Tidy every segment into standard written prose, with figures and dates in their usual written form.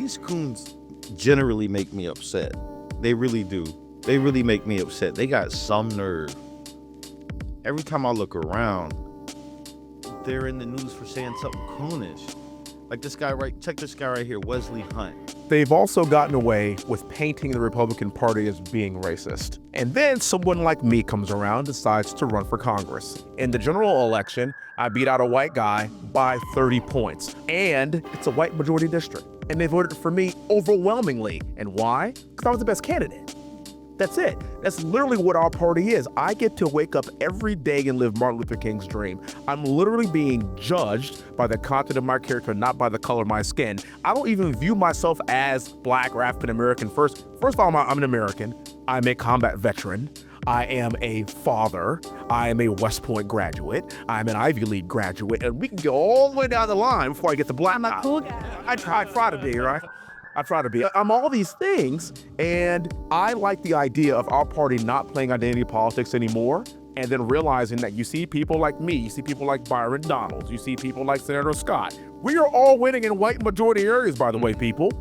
these coons generally make me upset. They really do. They really make me upset. They got some nerve. Every time I look around, they're in the news for saying something coonish. Like this guy check this guy right here, Wesley Hunt. They've also gotten away with painting the Republican Party as being racist. And then someone like me comes around and decides to run for Congress. In the general election, I beat out a white guy by 30 points. And it's a white majority district. And they voted for me overwhelmingly. And why? Because I was the best candidate. That's it. That's literally what our party is. I get to wake up every day and live Martin Luther King's dream. I'm literally being judged by the content of my character, not by the color of my skin. I don't even view myself as Black or African American first. First of all, I'm an American. I'm a combat veteran. I am a father. I am a West Point graduate. I'm an Ivy League graduate. And we can go all the way down the line before I get to Black. I'm a cool guy. I try to be, right? I try to be. I'm all these things, and I like the idea of our party not playing identity politics anymore, and then realizing that you see people like me, you see people like Byron Donalds, you see people like Senator Scott. We are all winning in white majority areas, by the way, people.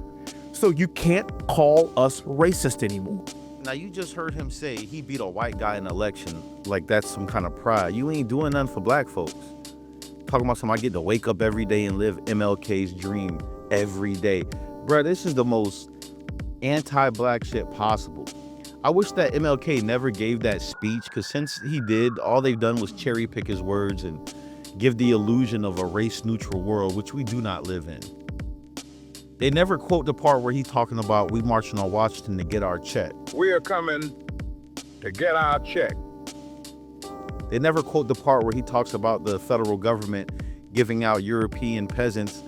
So you can't call us racist anymore. Now, you just heard him say he beat a white guy in an election like that's some kind of pride. You ain't doing nothing for black folks. Talking about somebody get to wake up every day and live MLK's dream every day. Bruh, this is the most anti-black shit possible. I wish that MLK never gave that speech, because since he did, all they've done was cherry pick his words and give the illusion of a race-neutral world, which we do not live in. They never quote the part where he's talking about we marching on Washington to get our check. We are coming to get our check. They never quote the part where he talks about the federal government giving out European peasants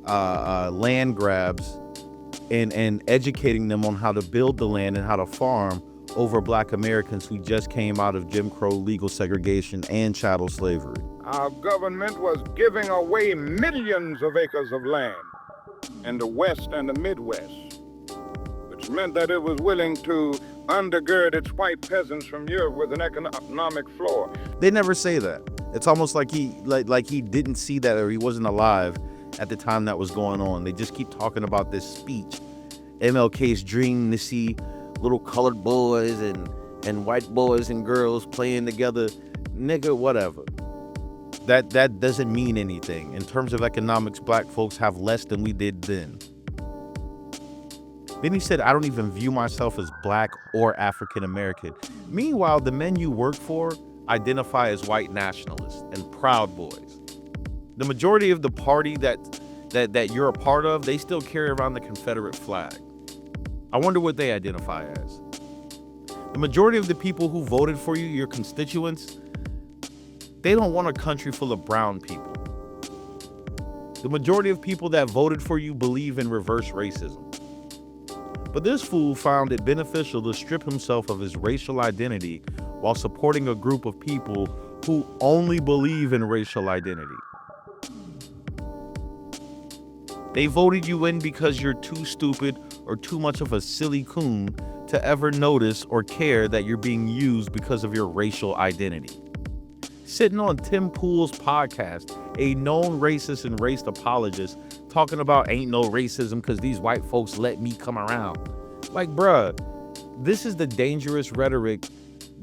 land grabs and educating them on how to build the land and how to farm over black Americans who just came out of Jim Crow legal segregation and chattel slavery. Our government was giving away millions of acres of land in the West and the Midwest, which meant that it was willing to undergird its white peasants from Europe with an economic floor. They never say that. It's almost like he didn't see that, or he wasn't alive at the time that was going on. They just keep talking about this speech, MLK's dream to see little colored boys and white boys and girls playing together. Nigga, whatever. That doesn't mean anything. In terms of economics, black folks have less than we did then. Then he said, I don't even view myself as black or African American. Meanwhile, the men you work for identify as white nationalists and Proud Boys. The majority of the party that you're a part of, they still carry around the Confederate flag. I wonder what they identify as. The majority of the people who voted for you, your constituents, they don't want a country full of brown people. The majority of people that voted for you believe in reverse racism. But this fool found it beneficial to strip himself of his racial identity while supporting a group of people who only believe in racial identity. They voted you in because you're too stupid or too much of a silly coon to ever notice or care that you're being used because of your racial identity. Sitting on Tim Pool's podcast, a known racist and race apologist, talking about ain't no racism because these white folks let me come around. Like, bruh, this is the dangerous rhetoric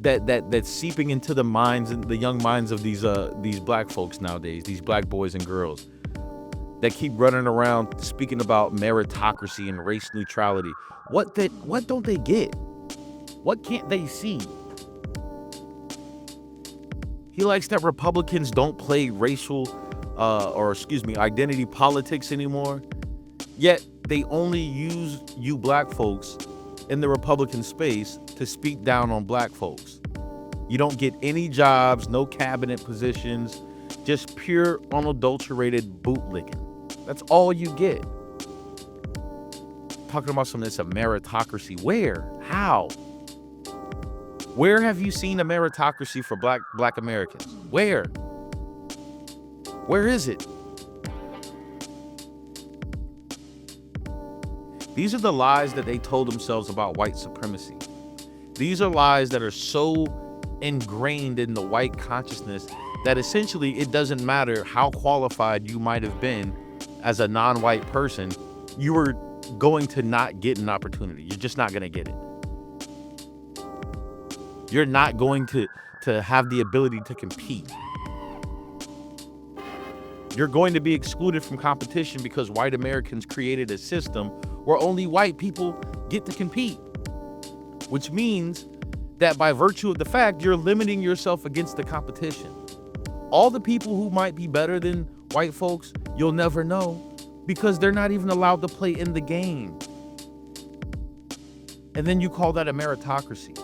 that's seeping into the minds and the young minds of these black folks nowadays, these black boys and girls that keep running around speaking about meritocracy and race neutrality. What don't they get? What can't they see? He likes that Republicans don't play identity politics anymore. Yet they only use you black folks in the Republican space to speak down on black folks. You don't get any jobs, no cabinet positions, just pure unadulterated bootlicking. That's all you get. Talking about something that's a meritocracy. Where? How? Where have you seen a meritocracy for black Americans? Where? Where is it? These are the lies that they told themselves about white supremacy. These are lies that are so ingrained in the white consciousness that essentially it doesn't matter how qualified you might have been as a non-white person. You were going to not get an opportunity. You're just not going to get it. You're not going to have the ability to compete. You're going to be excluded from competition because white Americans created a system where only white people get to compete, which means that by virtue of the fact, you're limiting yourself against the competition. All the people who might be better than white folks, you'll never know because they're not even allowed to play in the game. And then you call that a meritocracy.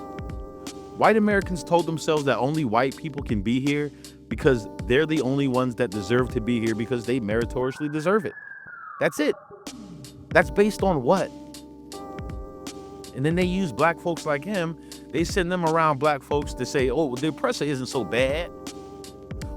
White Americans told themselves that only white people can be here because they're the only ones that deserve to be here because they meritoriously deserve it. That's it. That's based on what? And then they use black folks like him. They send them around black folks to say, oh, the oppressor isn't so bad.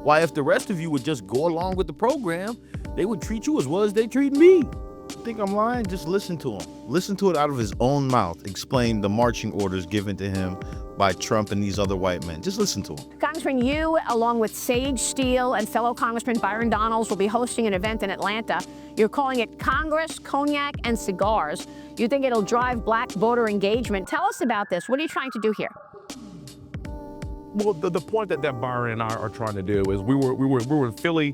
Why, if the rest of you would just go along with the program, they would treat you as well as they treat me. You think I'm lying? Just listen to him. Listen to it out of his own mouth. Explain the marching orders given to him by Trump and these other white men. Just listen to him. Congressman, you, along with Sage Steele and fellow Congressman Byron Donalds, will be hosting an event in Atlanta. You're calling it Congress, Cognac, and Cigars. You think it'll drive black voter engagement. Tell us about this. What are you trying to do here? Well, the point that Byron and I are trying to do is we were in Philly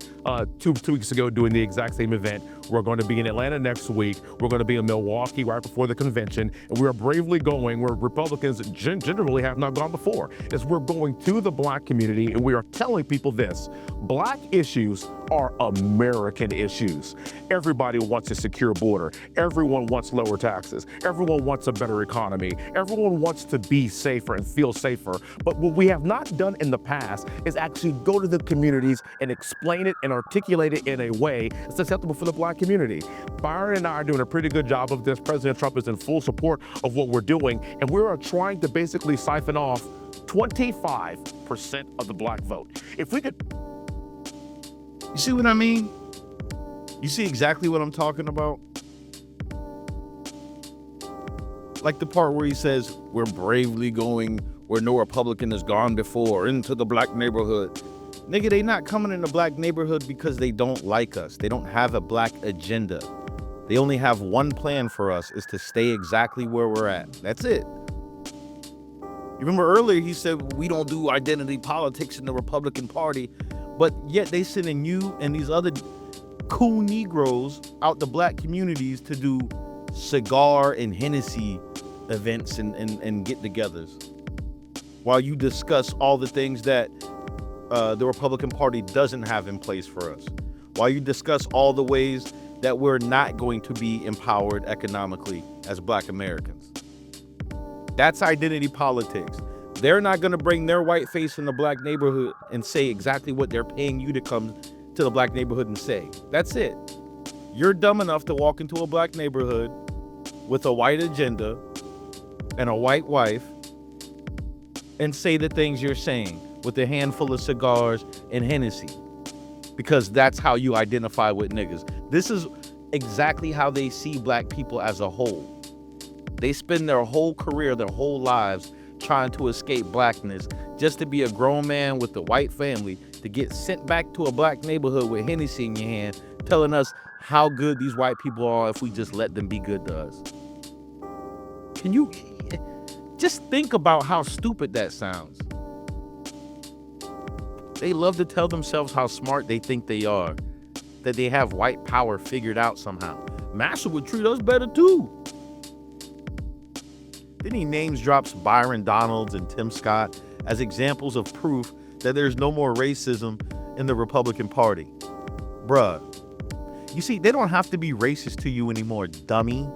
two weeks ago doing the exact same event. We're going to be in Atlanta next week. We're going to be in Milwaukee right before the convention, and we are bravely going where Republicans generally have not gone before. Is we're going to the black community, and we are telling people this: black issues are American issues. Everybody wants a secure border. Everyone wants lower taxes. Everyone wants a better economy. Everyone wants to be safer and feel safer. But what we have not done in the past is actually go to the communities and explain it and articulate it in a way that's acceptable for the black community. Byron and I are doing a pretty good job of this. President Trump is in full support of what we're doing, and we are trying to basically siphon off 25% of the black vote. If we could... You see what I mean? You see exactly what I'm talking about? Like the part where he says, we're bravely going where no Republican has gone before, into the black neighborhood. Nigga, they not coming in the black neighborhood because they don't like us. They don't have a black agenda. They only have one plan for us, is to stay exactly where we're at. That's it. You remember earlier he said, we don't do identity politics in the Republican Party, but yet they sending you and these other cool Negroes out to black communities to do cigar and Hennessy events and get-togethers, while you discuss all the things that the Republican Party doesn't have in place for us, while you discuss all the ways that we're not going to be empowered economically as black Americans. That's identity politics. They're not going to bring their white face in the black neighborhood and say exactly what they're paying you to come to the black neighborhood and say. That's it. You're dumb enough to walk into a black neighborhood with a white agenda and a white wife and say the things you're saying with a handful of cigars and Hennessy, because that's how you identify with niggas. This is exactly how they see black people as a whole. They spend their whole career, their whole lives trying to escape blackness just to be a grown man with a white family, to get sent back to a black neighborhood with Hennessy in your hand, telling us how good these white people are if we just let them be good to us. Can you just think about how stupid that sounds? They love to tell themselves how smart they think they are, that they have white power figured out somehow. Massa would treat us better too. Then he names drops Byron Donalds and Tim Scott as examples of proof that there's no more racism in the Republican Party. Bruh, you see, they don't have to be racist to you anymore, dummy.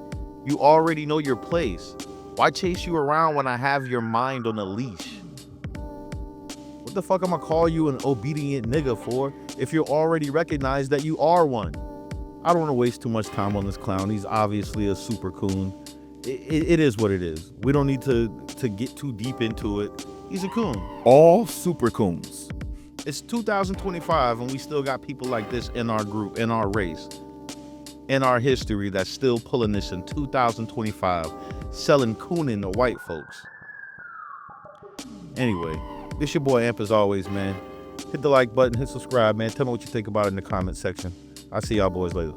You already know your place. Why chase you around when I have your mind on a leash? What the fuck am I call you an obedient nigga for if you already recognize that you are one? I don't want to waste too much time on this clown. He's obviously a super coon. It is what it is. We don't need to get too deep into it. He's a coon. All super coons. It's 2025 and we still got people like this in our group, in our race, in our history that's still pulling this in 2025, selling cooning to white folks. Anyway, this your boy Amp as always, man. Hit the like button, hit subscribe, man. Tell me what you think about it in the comment section. I'll see y'all boys later.